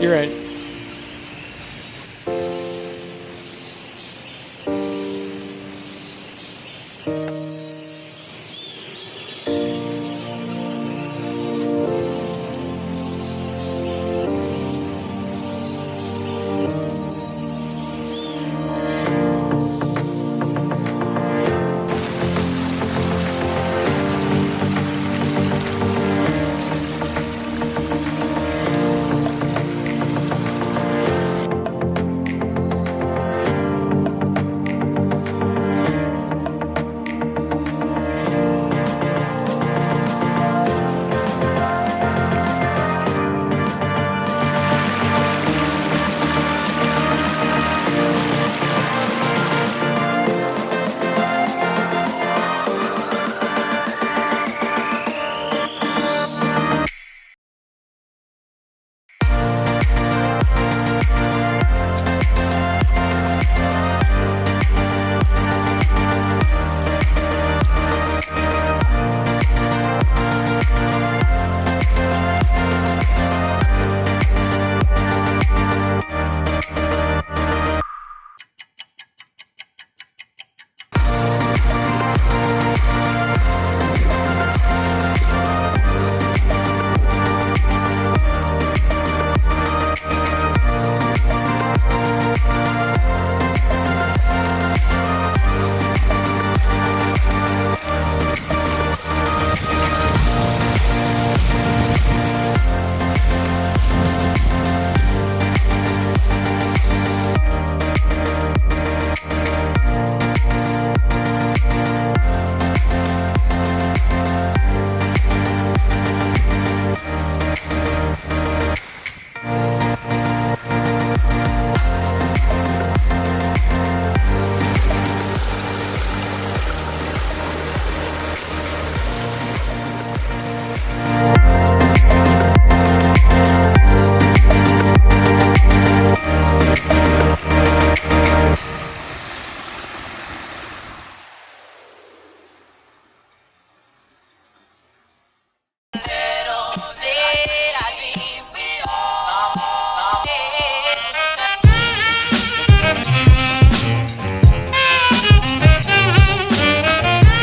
You're right.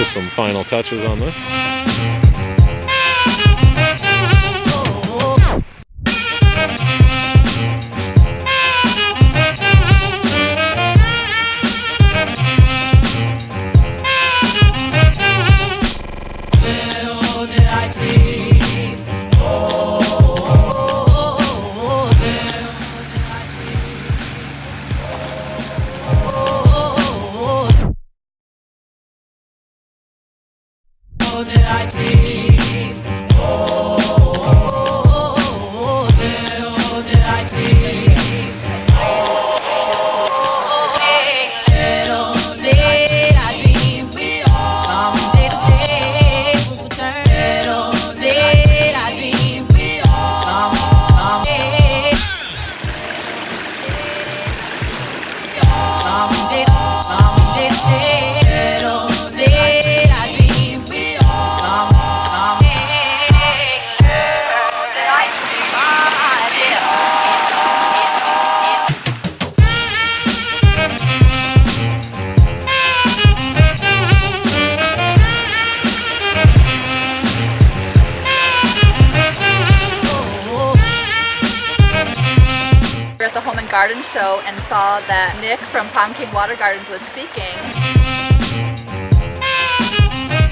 Some final touches on this. Garden show and saw that Nick from Palm King Water Gardens was speaking.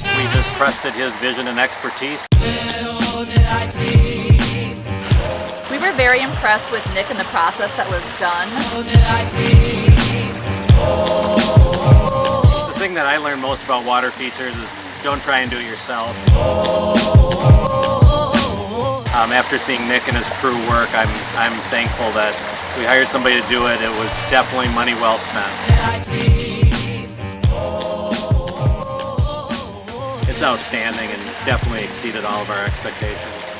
We just trusted his vision and expertise. We were very impressed with Nick and the process that was done. The thing that I learned most about water features is don't try and do it yourself. After seeing Nick and his crew work, I'm thankful that we hired somebody to do it. It was definitely money well spent. It's outstanding and definitely exceeded all of our expectations.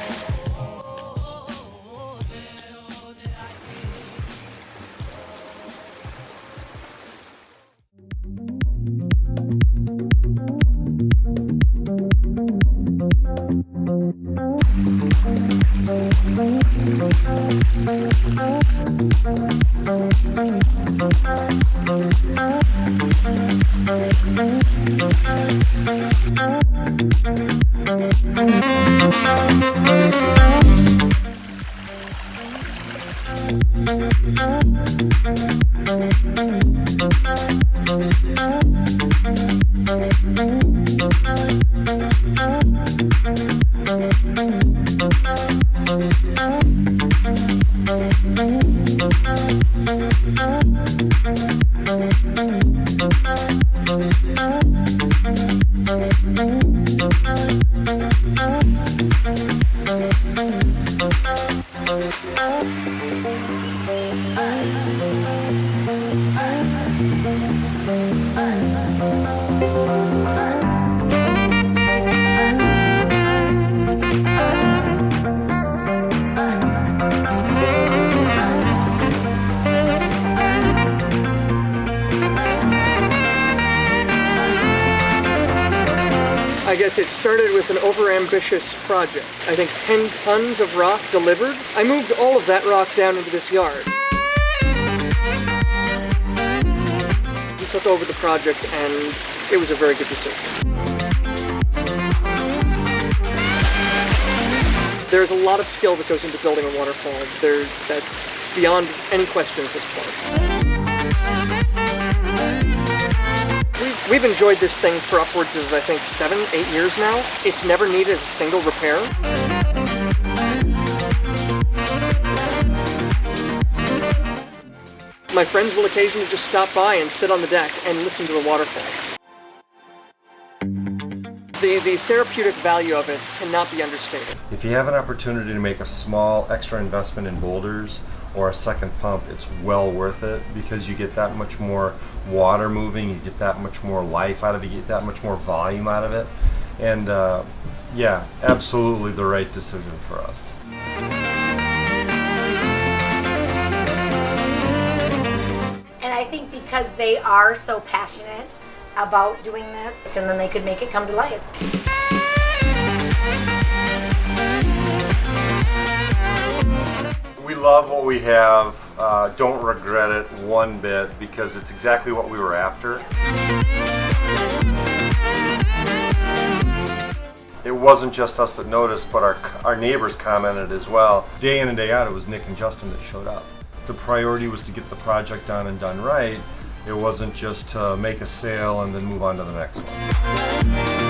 I guess it started with an overambitious project. I think 10 tons of rock delivered. I moved all of that rock down into this yard. We took over the project and it was a very good decision. There's a lot of skill that goes into building a waterfall. That's beyond any question at this point. We've enjoyed this thing for upwards of, I think, 7, 8 years now. It's never needed a single repair. My friends will occasionally just stop by and sit on the deck and listen to the waterfall. The therapeutic value of it cannot be understated. If you have an opportunity to make a small extra investment in boulders or a second pump, it's well worth it because you get that much more water moving, you get that much more life out of it, you get that much more volume out of it. And yeah, absolutely the right decision for us. And I think because they are so passionate about doing this, and then they could make it come to life. We love what we have, don't regret it one bit because it's exactly what we were after. It wasn't just us that noticed, but our neighbors commented as well. Day in and day out, it was Nick and Justin that showed up. The priority was to get the project done and done right. It wasn't just to make a sale and then move on to the next one.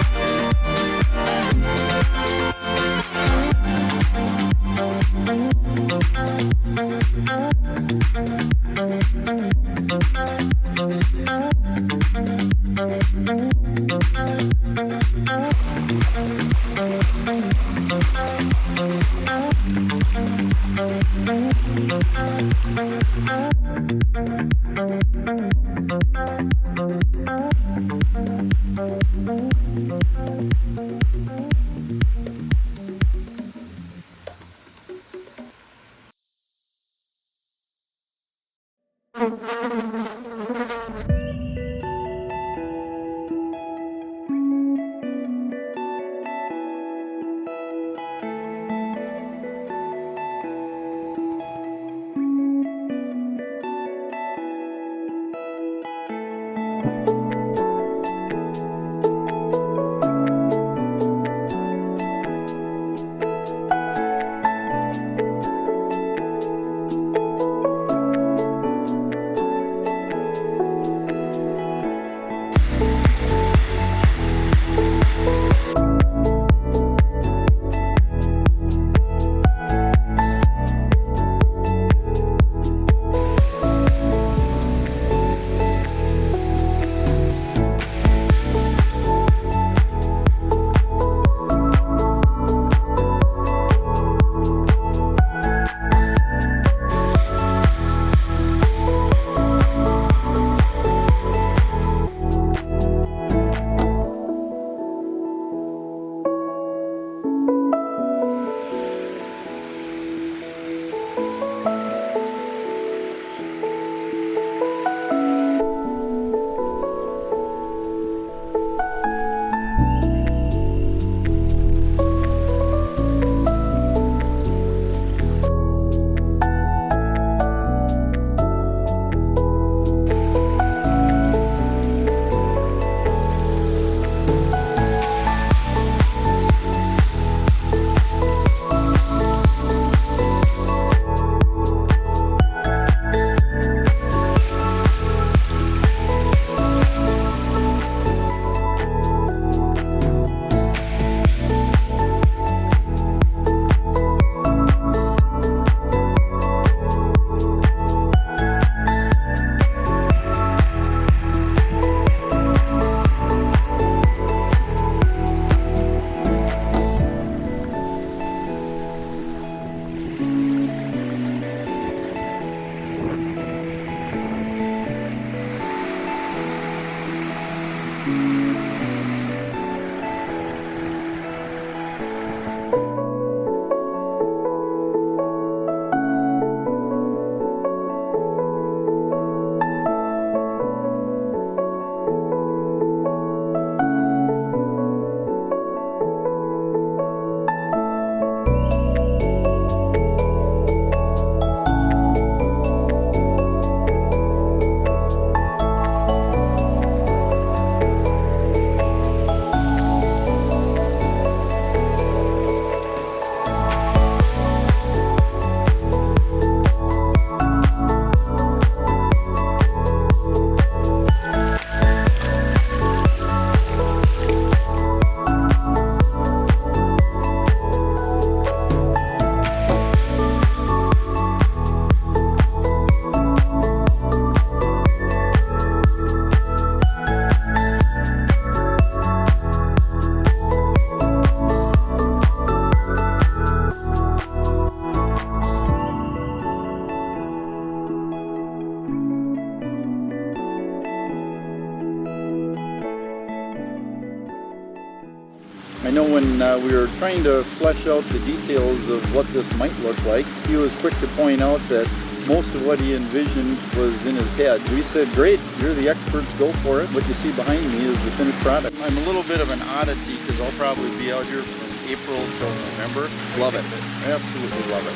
I know when we were trying to flesh out the details of what this might look like, he was quick to point out that most of what he envisioned was in his head. We said, great, you're the experts, go for it. What you see behind me is the finished product. I'm a little bit of an oddity because I'll probably be out here from April till November. Love it. I absolutely love it.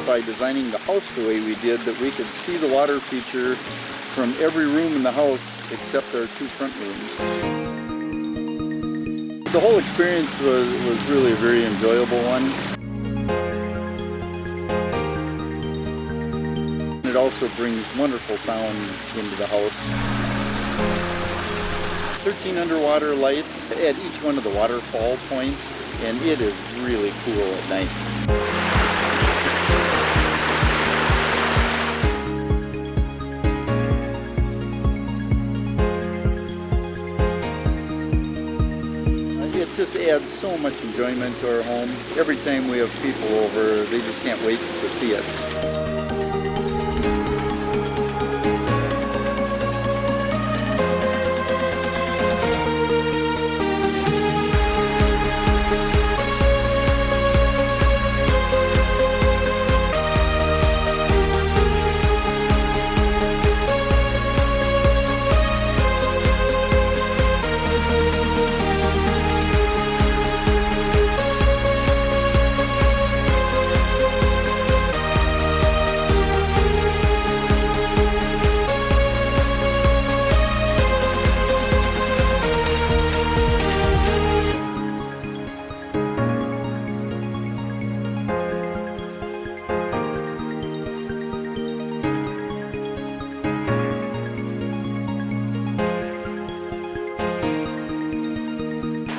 By designing the house the way we did, that we could see the water feature from every room in the house except our two front rooms. The whole experience was really a very enjoyable one. It also brings wonderful sound into the house. 13 underwater lights at each one of the waterfall points, and it is really cool at night. It just adds so much enjoyment to our home. Every time we have people over, they just can't wait to see it.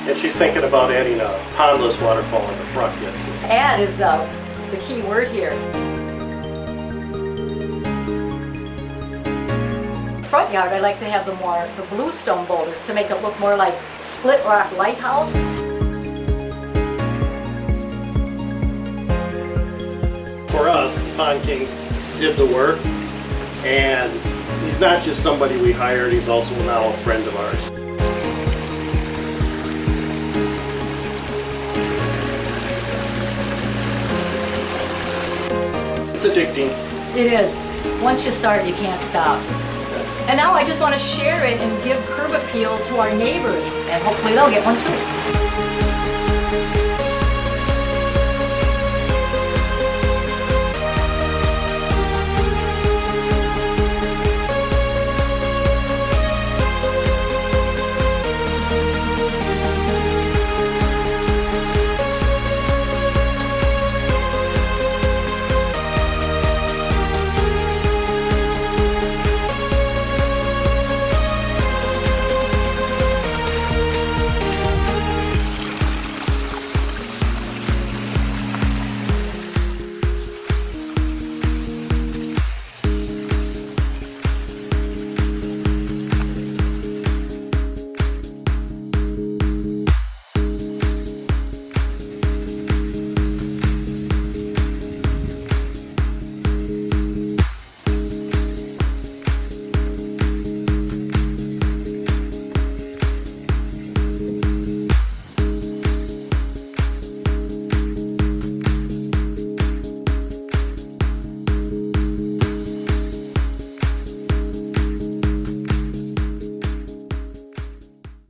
And she's thinking about adding a pondless waterfall in the front yet. Add is the key word here. Front yard, I like to have the bluestone boulders to make it look more like Split Rock Lighthouse. For us, Pond King did the work, and he's not just somebody we hired, he's also now a friend of ours. It's addicting. It is. Once you start, you can't stop. And now I just want to share it and give curb appeal to our neighbors, and hopefully they'll get one too.